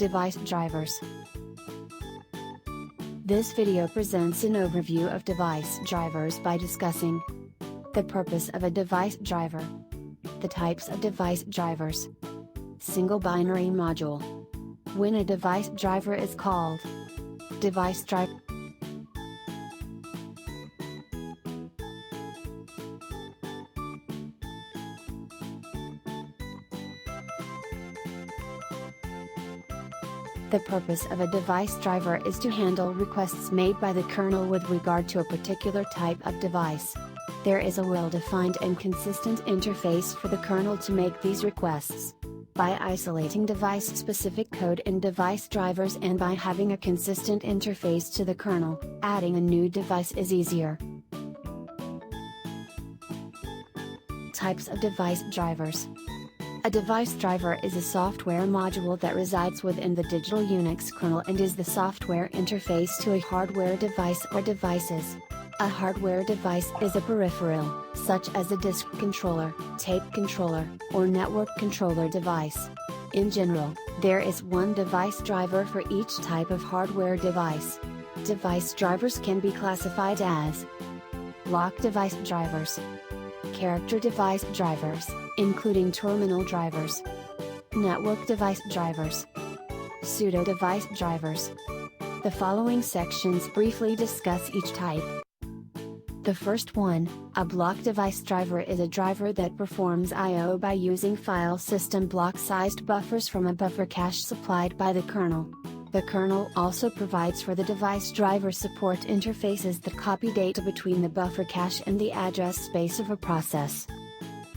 Device drivers. This video presents an overview of device drivers by discussing the purpose of a device driver, the types of device drivers, single binary module, when a device driver is called, device driver. The purpose of a device driver is to handle requests made by the kernel with regard to a particular type of device. There is a well-defined and consistent interface for the kernel to make these requests. By isolating device-specific code in device drivers and by having a consistent interface to the kernel, adding a new device is easier. Types of device drivers. A device driver is a software module that resides within the Digital Unix kernel and is the software interface to a hardware device or devices. A hardware device is a peripheral, such as a disk controller, tape controller, or network controller device. In general, there is one device driver for each type of hardware device. Device drivers can be classified as block device drivers, character device drivers, including terminal drivers, network device drivers, pseudo device drivers. The following sections briefly discuss each type. The first one, a block device driver, is a driver that performs I/O by using file system block-sized buffers from a buffer cache supplied by the kernel. The kernel also provides for the device driver support interfaces that copy data between the buffer cache and the address space of a process.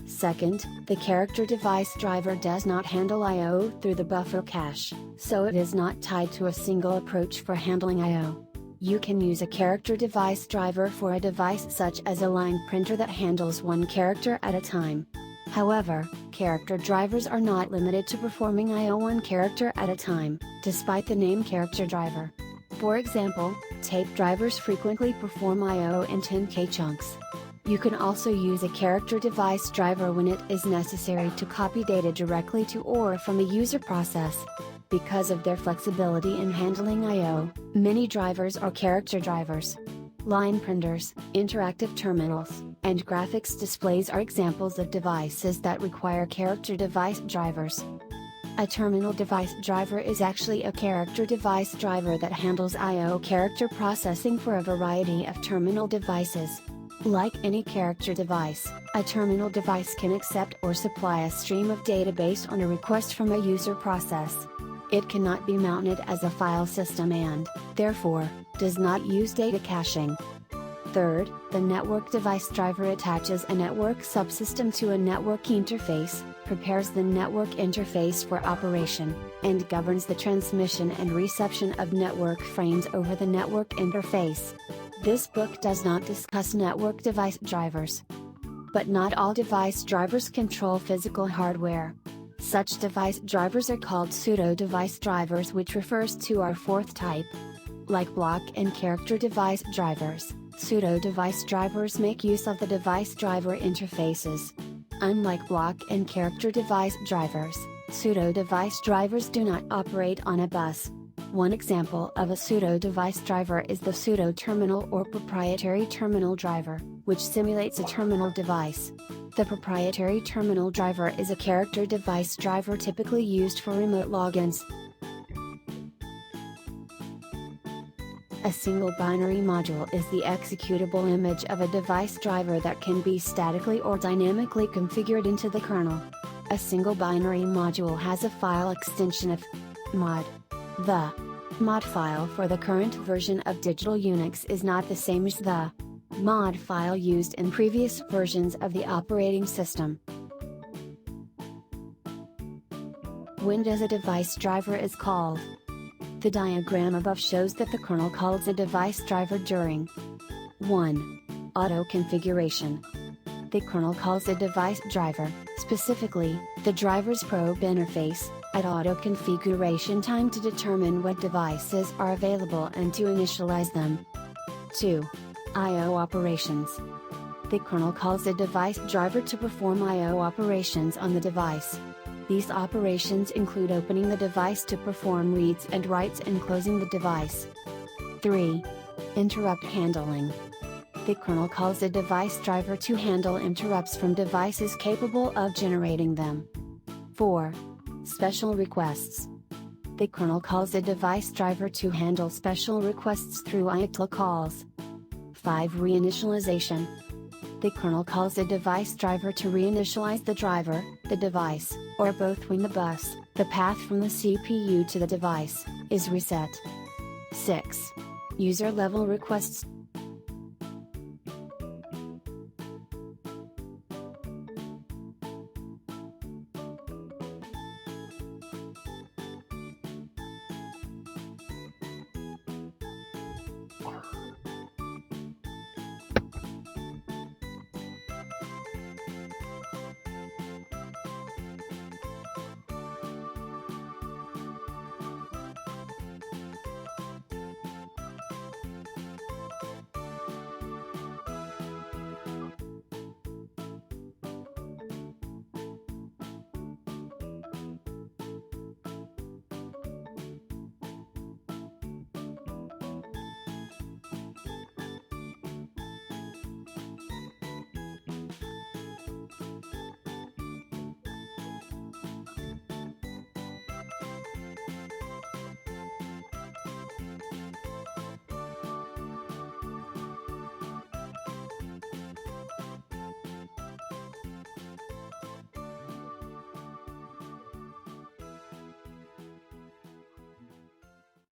Second, the character device driver does not handle I/O through the buffer cache, so it is not tied to a single approach for handling I/O. You can use a character device driver for a device such as a line printer that handles one character at a time. However, character drivers are not limited to performing I/O one character at a time, despite the name character driver. For example, tape drivers frequently perform I/O in 10K chunks. You can also use a character device driver when it is necessary to copy data directly to or from a user process. Because of their flexibility in handling I/O, many drivers are character drivers. Line printers, interactive terminals, and graphics displays are examples of devices that require character device drivers. A terminal device driver is actually a character device driver that handles I/O character processing for a variety of terminal devices. Like any character device, a terminal device can accept or supply a stream of data based on a request from a user process. It cannot be mounted as a file system and, therefore, does not use data caching. Third, the network device driver attaches a network subsystem to a network interface, prepares the network interface for operation, and governs the transmission and reception of network frames over the network interface. This book does not discuss network device drivers. But not all device drivers control physical hardware. Such device drivers are called pseudo device drivers, which refers to our fourth type. Like block and character device drivers, pseudo device drivers make use of the device driver interfaces. Unlike block and character device drivers, pseudo device drivers do not operate on a bus. One example of a pseudo device driver is the pseudo terminal or proprietary terminal driver, which simulates a terminal device. The proprietary terminal driver is a character device driver typically used for remote logins. A single binary module is the executable image of a device driver that can be statically or dynamically configured into the kernel. A single binary module has a file extension of mod. The mod file for the current version of Digital Unix is not the same as the mod file used in previous versions of the operating system. When does a device driver is called? The diagram above shows that the kernel calls a device driver during 1. Auto configuration. The kernel calls a device driver, specifically, the driver's probe interface, at auto configuration time to determine what devices are available and to initialize them. 2. I/O operations. The kernel calls a device driver to perform I/O operations on the device. These operations include opening the device to perform reads and writes and closing the device. 3. Interrupt handling. The kernel calls a device driver to handle interrupts from devices capable of generating them. 4. Special requests. The kernel calls a device driver to handle special requests through ITIL calls. 5. Reinitialization. The kernel calls a device driver to reinitialize the driver, the device, or both when the bus, the path from the CPU to the device, is reset. 6. User level requests.